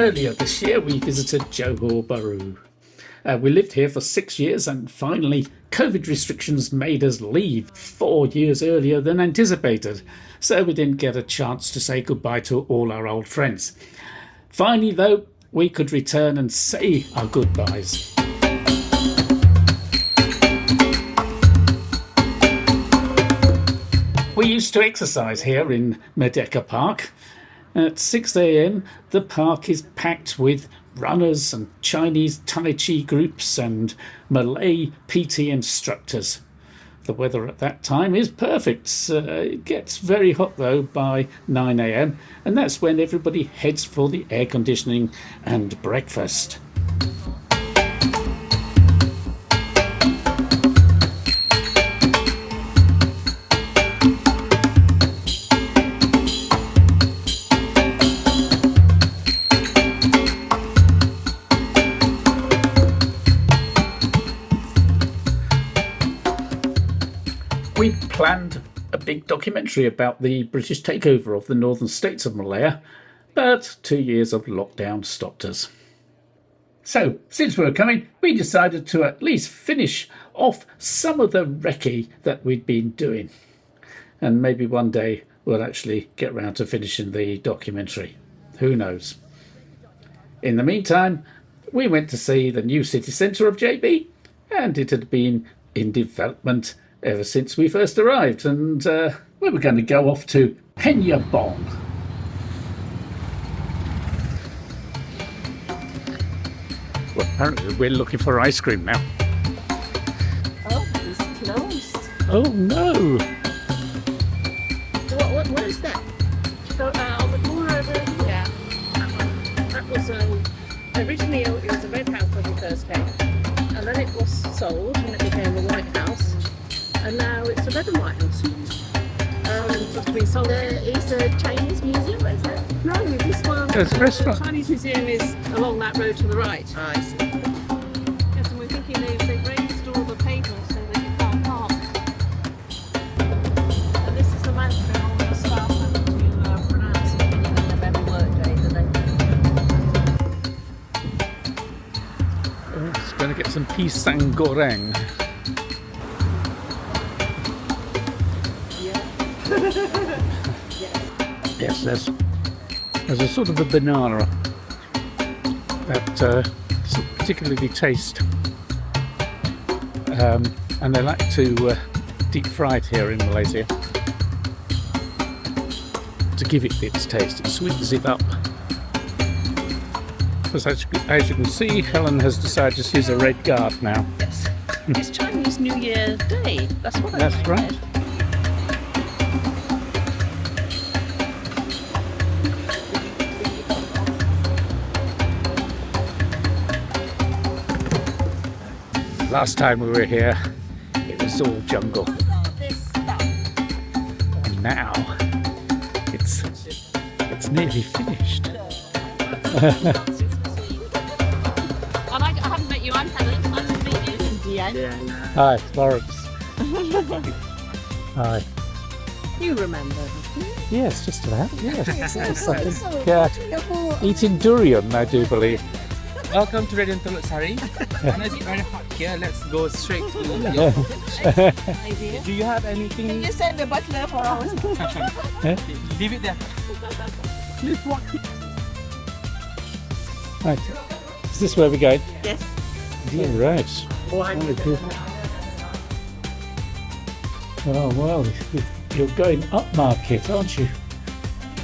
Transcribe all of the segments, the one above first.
Earlier this year, we visited Johor Bahru. We lived here for 6 years, and finally, COVID restrictions made us leave 4 years earlier than anticipated, so we didn't get a chance to say goodbye to all our old friends. Finally, though, we could return and say our goodbyes. We used to exercise here in Merdeka Park. At 6 a.m, the park is packed with runners and Chinese Tai Chi groups and Malay PT instructors. The weather at that time is perfect. It gets very hot though by 9 a.m, and that's when everybody heads for the air conditioning and breakfast. We planned a big documentary about the British takeover of the northern states of Malaya, but 2 years of lockdown stopped us. So, since we were coming, we decided to at least finish off some of the recce that we'd been doing. And maybe one day we'll actually get round to finishing the documentary. Who knows? In the meantime, we went to see the new city centre of JB, and it had been in development ever since we first arrived, and we were going to go off to Penyabong. Well, apparently we're looking for ice cream now. Oh, it's closed. Oh no! What is that? So, on the corner over here, that was originally it was a red house when we first came, and then it was sold and it became a white house. And now it's a red and white house. It's been sold. It's a Chinese museum, is it? No, this one. It's a restaurant. The Chinese museum is along that road to the right. Oh, I see. Yes, and we're thinking they've raised all the pavements so that you can't park. And this is the mantra on the staff to pronounce at the beginning of every workday that they. It's going to get some pisang goreng. Yes, there's a sort of a banana that particularly taste, and they like to deep fry it here in Malaysia to give it its taste. It sweetens it up. Because as you can see, Helen has decided to use a red guard now. Yes, it's Chinese New Year Day. That's what That's right. Last time we were here, it was all jungle, and now it's nearly finished. I haven't met you. I'm Helen. Nice to meet you. Yeah. Hi, Florence. Hi. You remember? Yes, just about. Yes. Eating durian, I do believe. Welcome to Red and Tuluk Sari. And it's very hot here. Let's go straight to your Idea. Do you have Can anything? you send the butler for us? Leave it there. Please walk. Right. Is this where we're going? Yes. All right. Oh, well, you're going upmarket, aren't you?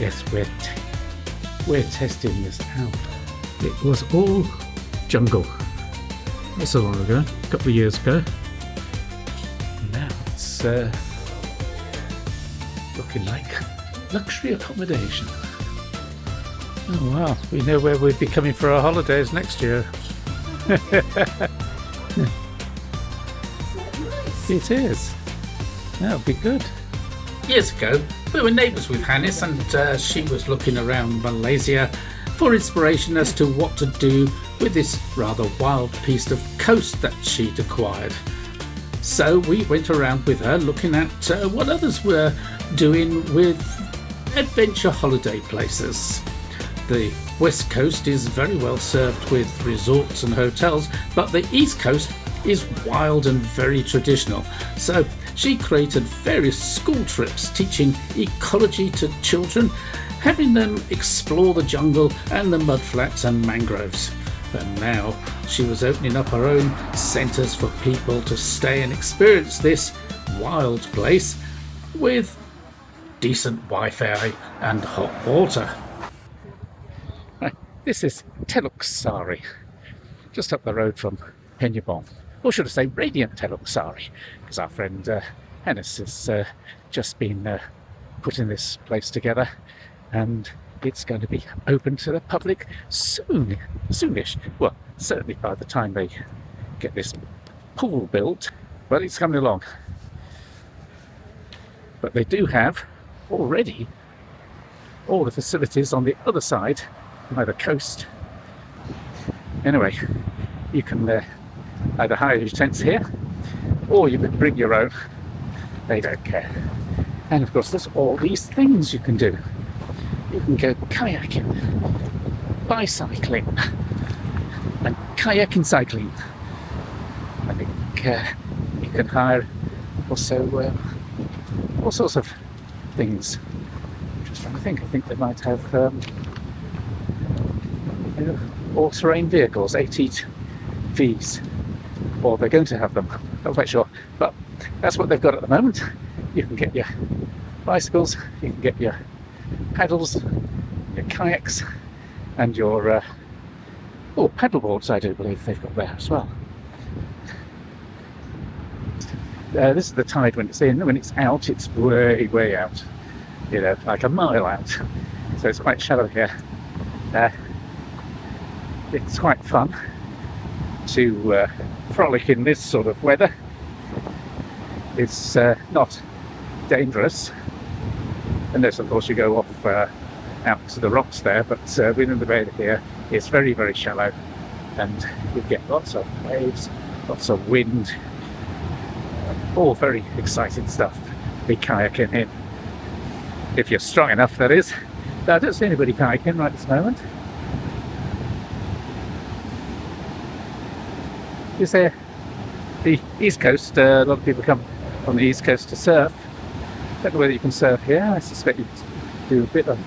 Yes, we're testing this out. It was all jungle. Not so long ago, a couple of years ago. Now it's looking like luxury accommodation. Oh wow, we know where we'd be coming for our holidays next year. It is. That'll be good. Years ago, we were neighbours with Hannes, and she was looking around Malaysia for inspiration as to what to do with this rather wild piece of coast that she'd acquired. So we went around with her looking at what others were doing with adventure holiday places. The West Coast is very well served with resorts and hotels, but the East Coast is wild and very traditional. So she created various school trips teaching ecology to children, having them explore the jungle and the mudflats and mangroves. And now she was opening up her own centres for people to stay and experience this wild place with decent Wi-Fi and hot water. This is Teluk Sari, just up the road from Penyabong. Or should I say Radiant Teluk Sari, because our friend Hennis has just been putting this place together, and it's going to be open to the public soonish. Well, certainly by the time they get this pool built, but it's coming along. But they do have already all the facilities on the other side by the coast. Anyway, you can either hire your tents here, or you can bring your own. They don't care. And of course, there's all these things you can do. You can go kayaking, bicycling, and kayaking cycling. I think you can hire also all sorts of things. Just trying to think. I think they might have all-terrain vehicles, ATVs, or they're going to have them. Not quite sure, but that's what they've got at the moment. You can get your bicycles, you can get your paddles, your kayaks, and your paddle boards. I do believe they've got there as well. This is the tide when it's in. When it's out, it's way out. You know, like a mile out. So it's quite shallow here. It's quite fun to frolic in this sort of weather. It's not dangerous, unless of course you go off out to the rocks there, but within the bay here it's very shallow, and you get lots of waves, lots of wind, all very exciting stuff to be kayaking in. If you're strong enough, that is. I don't see anybody kayaking right this moment. You say the East Coast, a lot of people come on the East Coast to surf. I don't know whether you can surf here. I suspect you do a bit of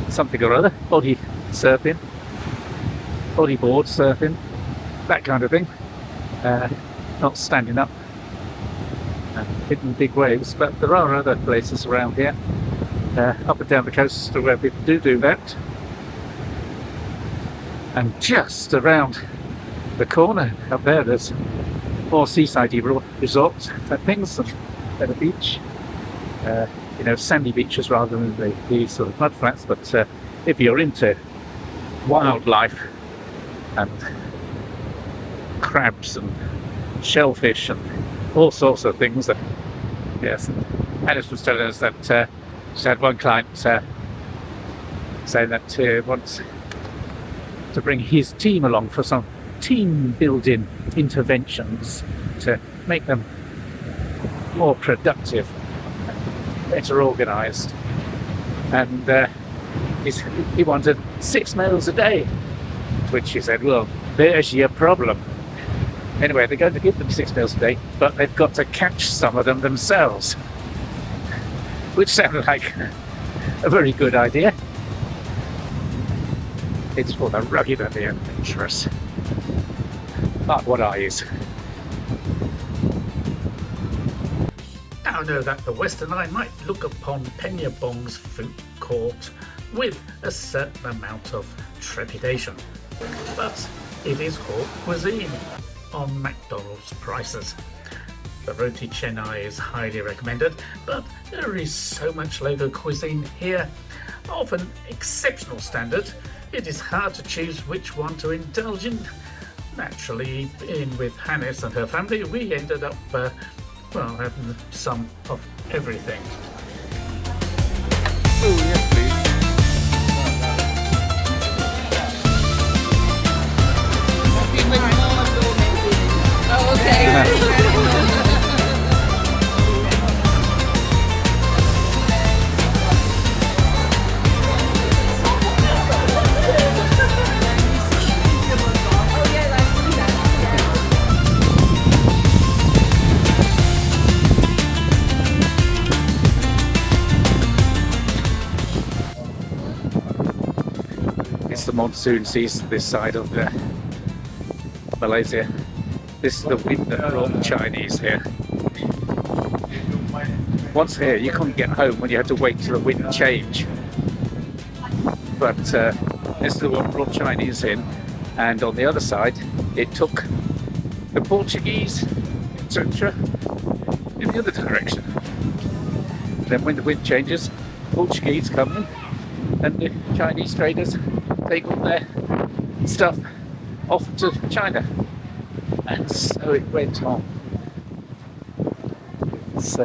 something or other. Body surfing, bodyboard surfing, that kind of thing. Not standing up and hitting big waves, but there are other places around here, up and down the coast, where people do that. And just around the corner up there, there's more seaside resorts and things at a beach. You know, sandy beaches rather than the sort of mud flats. But if you're into wildlife and crabs and shellfish and all sorts of things, yes. Alice was telling us that she had one client saying that he wants to bring his team along for some team building interventions to make them more productive, better organised, and he wanted 6 meals a day, to which she said, well, there's your problem. Anyway, they're going to give them 6 meals a day, but they've got to catch some of them themselves, which sounded like a very good idea. It's for the rugged and the adventurous. But what are you? Now I know that the Western Eye might look upon Penyabong's food court with a certain amount of trepidation, but it is haute cuisine on McDonald's prices. The roti chennai is highly recommended, but there is so much local cuisine here of an exceptional standard, it is hard to choose which one to indulge in. Naturally, being with Hannes and her family, we ended up, having some of everything. Oh, yes, please. Oh, okay. monsoon season this side of Malaysia. This is the wind that brought the Chinese here. Once here, you couldn't get home when you had to wait till the wind change. But this is what brought Chinese in, and on the other side, it took the Portuguese, etc., in the other direction. Then when the wind changes, Portuguese come in, and the Chinese traders take all their stuff off to China. And so it went on. It's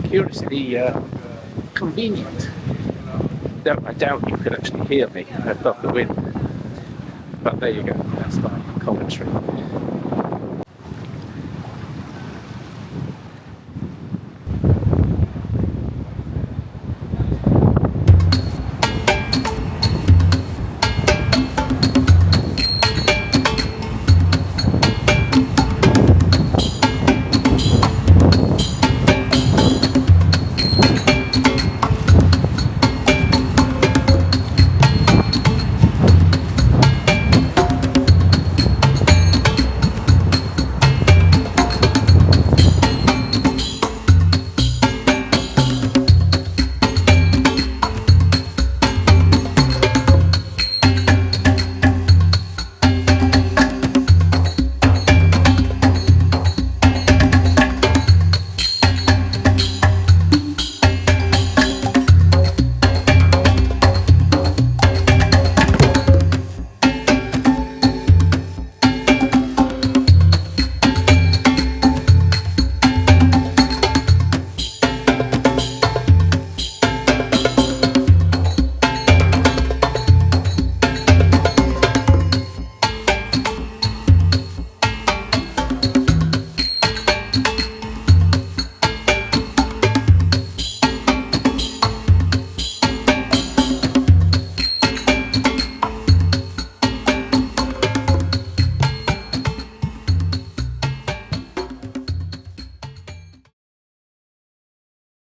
curiously convenient. I doubt you could actually hear me above the wind. But there you go, that's my commentary.